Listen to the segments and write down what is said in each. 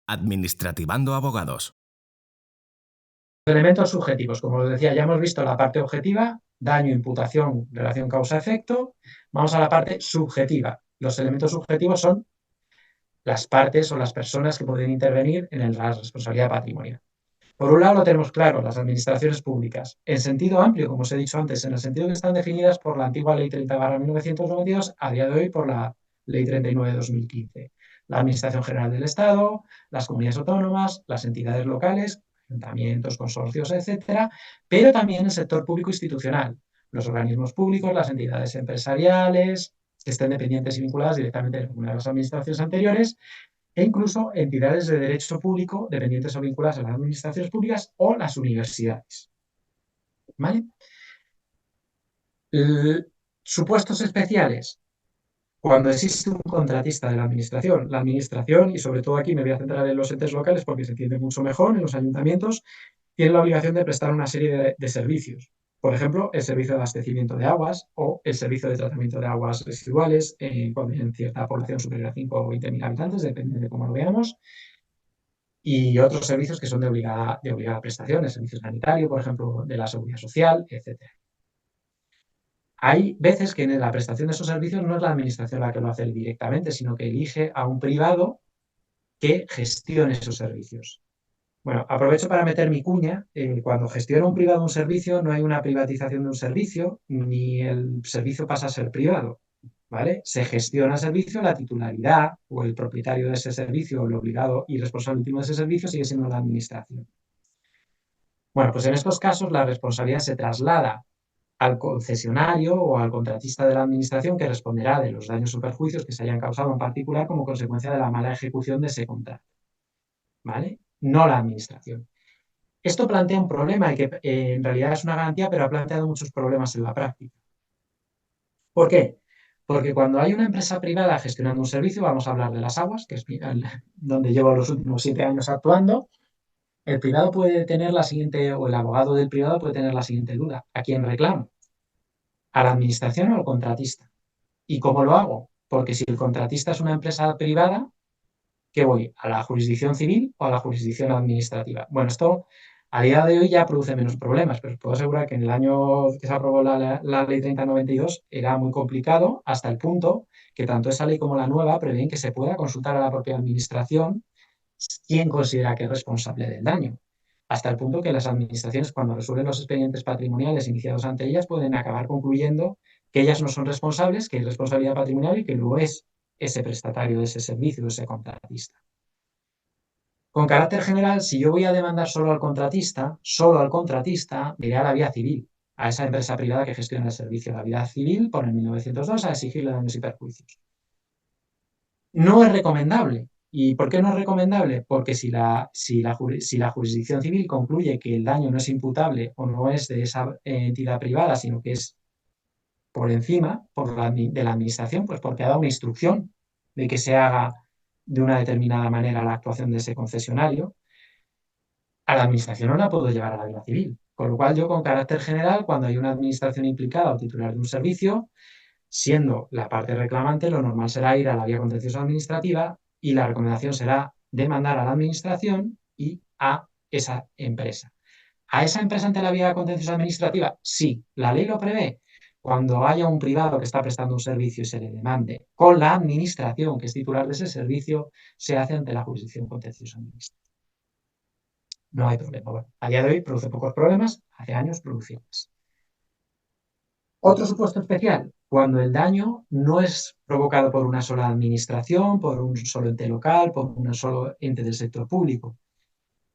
Administrativando abogados. Elementos subjetivos, como os decía, ya hemos visto la parte objetiva, daño, imputación, relación causa-efecto. Vamos a la parte subjetiva. Los elementos subjetivos son las partes o las personas que pueden intervenir en la responsabilidad patrimonial. Por un lado lo tenemos claro, las administraciones públicas, en sentido amplio, como os he dicho antes, en el sentido que están definidas por la antigua Ley 30/1992, a día de hoy por la Ley 39/2015. La Administración General del Estado, las comunidades autónomas, las entidades locales, ayuntamientos, consorcios, etcétera, pero también el sector público institucional, los organismos públicos, las entidades empresariales que estén dependientes y vinculadas directamente en una de las administraciones anteriores, e incluso entidades de derecho público dependientes o vinculadas a las administraciones públicas o las universidades. ¿Vale? Supuestos especiales. Cuando existe un contratista de la administración, y sobre todo aquí me voy a centrar en los entes locales porque se entiende mucho mejor, en los ayuntamientos, tiene la obligación de prestar una serie de servicios. Por ejemplo, el servicio de abastecimiento de aguas o el servicio de tratamiento de aguas residuales cuando hay cierta población superior a 5 o 20.000 habitantes, depende de cómo lo veamos. Y otros servicios que son de obligada prestación, el servicio sanitario, por ejemplo, de la seguridad social, etc. Hay veces que en la prestación de esos servicios no es la administración la que lo hace directamente, sino que elige a un privado que gestione esos servicios. Bueno, aprovecho para meter mi cuña. Cuando gestiona un privado un servicio, no hay una privatización de un servicio, ni el servicio pasa a ser privado. ¿Vale? Se gestiona el servicio, la titularidad o el propietario de ese servicio, el obligado y responsable último de ese servicio sigue siendo la administración. Bueno, pues en estos casos la responsabilidad se traslada al concesionario o al contratista de la administración, que responderá de los daños o perjuicios que se hayan causado en particular como consecuencia de la mala ejecución de ese contrato. ¿Vale? No la administración. Esto plantea un problema y que en realidad es una garantía, pero ha planteado muchos problemas en la práctica. ¿Por qué? Porque cuando hay una empresa privada gestionando un servicio, vamos a hablar de las aguas, que es donde llevo los últimos 7 años actuando, el privado puede tener la siguiente, o el abogado del privado puede tener la siguiente duda: ¿a quién reclamo? ¿A la administración o al contratista? ¿Y cómo lo hago? Porque si el contratista es una empresa privada, ¿qué voy? ¿A la jurisdicción civil o a la jurisdicción administrativa? Bueno, esto a día de hoy ya produce menos problemas, pero os puedo asegurar que en el año que se aprobó la Ley 30/92 era muy complicado, hasta el punto que tanto esa ley como la nueva prevén que se pueda consultar a la propia administración quién considera que es responsable del daño. Hasta el punto que las administraciones, cuando resuelven los expedientes patrimoniales iniciados ante ellas, pueden acabar concluyendo que ellas no son responsables, que hay responsabilidad patrimonial y que lo es ese prestatario de ese servicio, ese contratista. Con carácter general, si yo voy a demandar solo al contratista, iré a la vía civil, a esa empresa privada que gestiona el servicio. La vía civil, por el 1902, a exigirle daños y perjuicios. No es recomendable. ¿Y por qué no es recomendable? Porque si la jurisdicción civil concluye que el daño no es imputable o no es de esa entidad privada, sino que es por encima de la administración, pues porque ha dado una instrucción de que se haga de una determinada manera la actuación de ese concesionario, a la administración no la puedo llevar a la vía civil. Con lo cual yo, con carácter general, cuando hay una administración implicada o titular de un servicio, siendo la parte reclamante, lo normal será ir a la vía contenciosa administrativa y la recomendación será demandar a la administración y a esa empresa. ¿A esa empresa ante la vía contenciosa administrativa? Sí, la ley lo prevé. Cuando haya un privado que está prestando un servicio y se le demande con la administración, que es titular de ese servicio, se hace ante la jurisdicción contenciosa administrativa. No hay problema. Bueno, a día de hoy produce pocos problemas, hace años producía más. Otro supuesto especial, cuando el daño no es provocado por una sola administración, por un solo ente local, por un solo ente del sector público,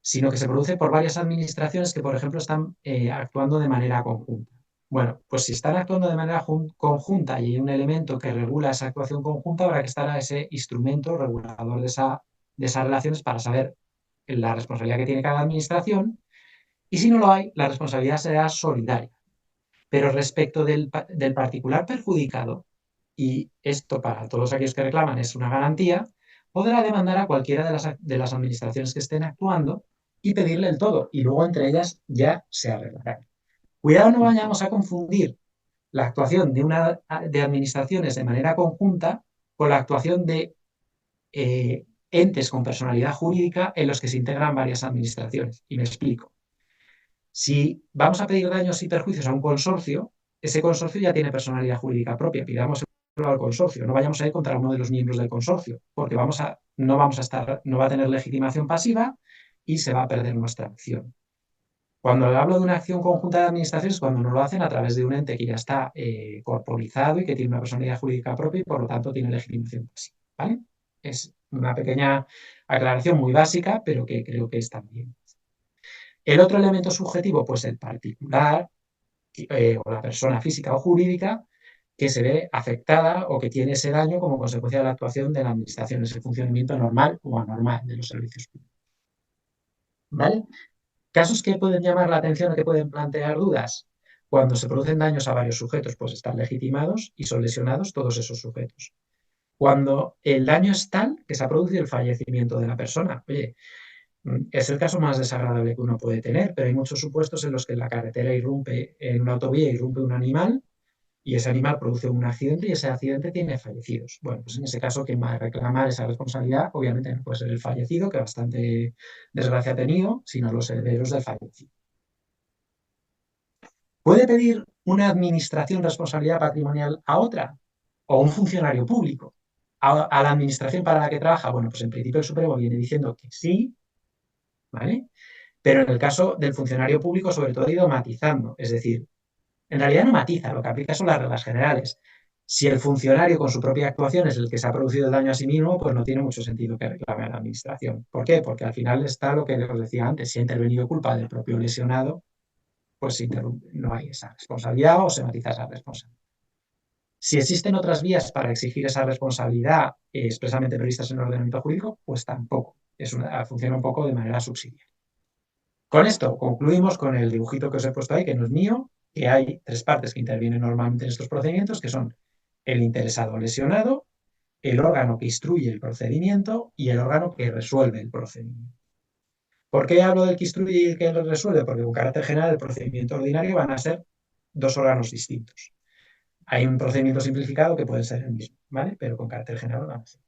sino que se produce por varias administraciones que, por ejemplo, están actuando de manera conjunta. Bueno, pues si están actuando de manera conjunta y hay un elemento que regula esa actuación conjunta, habrá que estar a ese instrumento regulador de esas relaciones para saber la responsabilidad que tiene cada administración, y si no lo hay, la responsabilidad será solidaria. Pero respecto del particular perjudicado, y esto para todos aquellos que reclaman es una garantía, podrá demandar a cualquiera de las administraciones que estén actuando y pedirle el todo, y luego entre ellas ya se arreglarán. Cuidado, no vayamos a confundir la actuación de administraciones de manera conjunta con la actuación de entes con personalidad jurídica en los que se integran varias administraciones. Y me explico. Si vamos a pedir daños y perjuicios a un consorcio, ese consorcio ya tiene personalidad jurídica propia. Pidámoslo al consorcio. No vayamos a ir contra uno de los miembros del consorcio, porque no va a tener legitimación pasiva y se va a perder nuestra acción. Cuando hablo de una acción conjunta de administraciones, cuando no lo hacen a través de un ente que ya está corporizado y que tiene una personalidad jurídica propia y por lo tanto tiene legitimación pasiva. ¿Vale? Es una pequeña aclaración muy básica, pero que creo que está bien. El otro elemento subjetivo, pues el particular o la persona física o jurídica que se ve afectada o que tiene ese daño como consecuencia de la actuación de la administración, ese funcionamiento normal o anormal de los servicios públicos. ¿Vale? Casos que pueden llamar la atención o que pueden plantear dudas. Cuando se producen daños a varios sujetos, pues están legitimados y son lesionados todos esos sujetos. Cuando el daño es tal que se ha producido el fallecimiento de la persona, oye, es el caso más desagradable que uno puede tener, pero hay muchos supuestos en los que en la carretera en una autovía irrumpe un animal y ese animal produce un accidente y ese accidente tiene fallecidos. Bueno, pues en ese caso, quien va a reclamar esa responsabilidad, obviamente no puede ser el fallecido, que bastante desgracia ha tenido, sino los herederos del fallecido. ¿Puede pedir una administración responsabilidad patrimonial a otra? ¿O un funcionario público? ¿A la administración para la que trabaja? Bueno, pues en principio el Supremo viene diciendo que sí, ¿vale? Pero en el caso del funcionario público, sobre todo, ha ido matizando. Es decir, en realidad no matiza, lo que aplica son las reglas generales. Si el funcionario con su propia actuación es el que se ha producido el daño a sí mismo, pues no tiene mucho sentido que reclame a la administración. ¿Por qué? Porque al final está lo que os decía antes, si ha intervenido culpa del propio lesionado, pues no hay esa responsabilidad o se matiza esa responsabilidad. Si existen otras vías para exigir esa responsabilidad expresamente previstas en el ordenamiento jurídico, pues tampoco. Funciona un poco de manera subsidiaria. Con esto concluimos con el dibujito que os he puesto ahí, que no es mío, que hay tres partes que intervienen normalmente en estos procedimientos, que son el interesado lesionado, el órgano que instruye el procedimiento y el órgano que resuelve el procedimiento. ¿Por qué hablo del que instruye y el que resuelve? Porque con carácter general el procedimiento ordinario van a ser dos órganos distintos. Hay un procedimiento simplificado que puede ser el mismo, ¿vale? Pero con carácter general van a ser.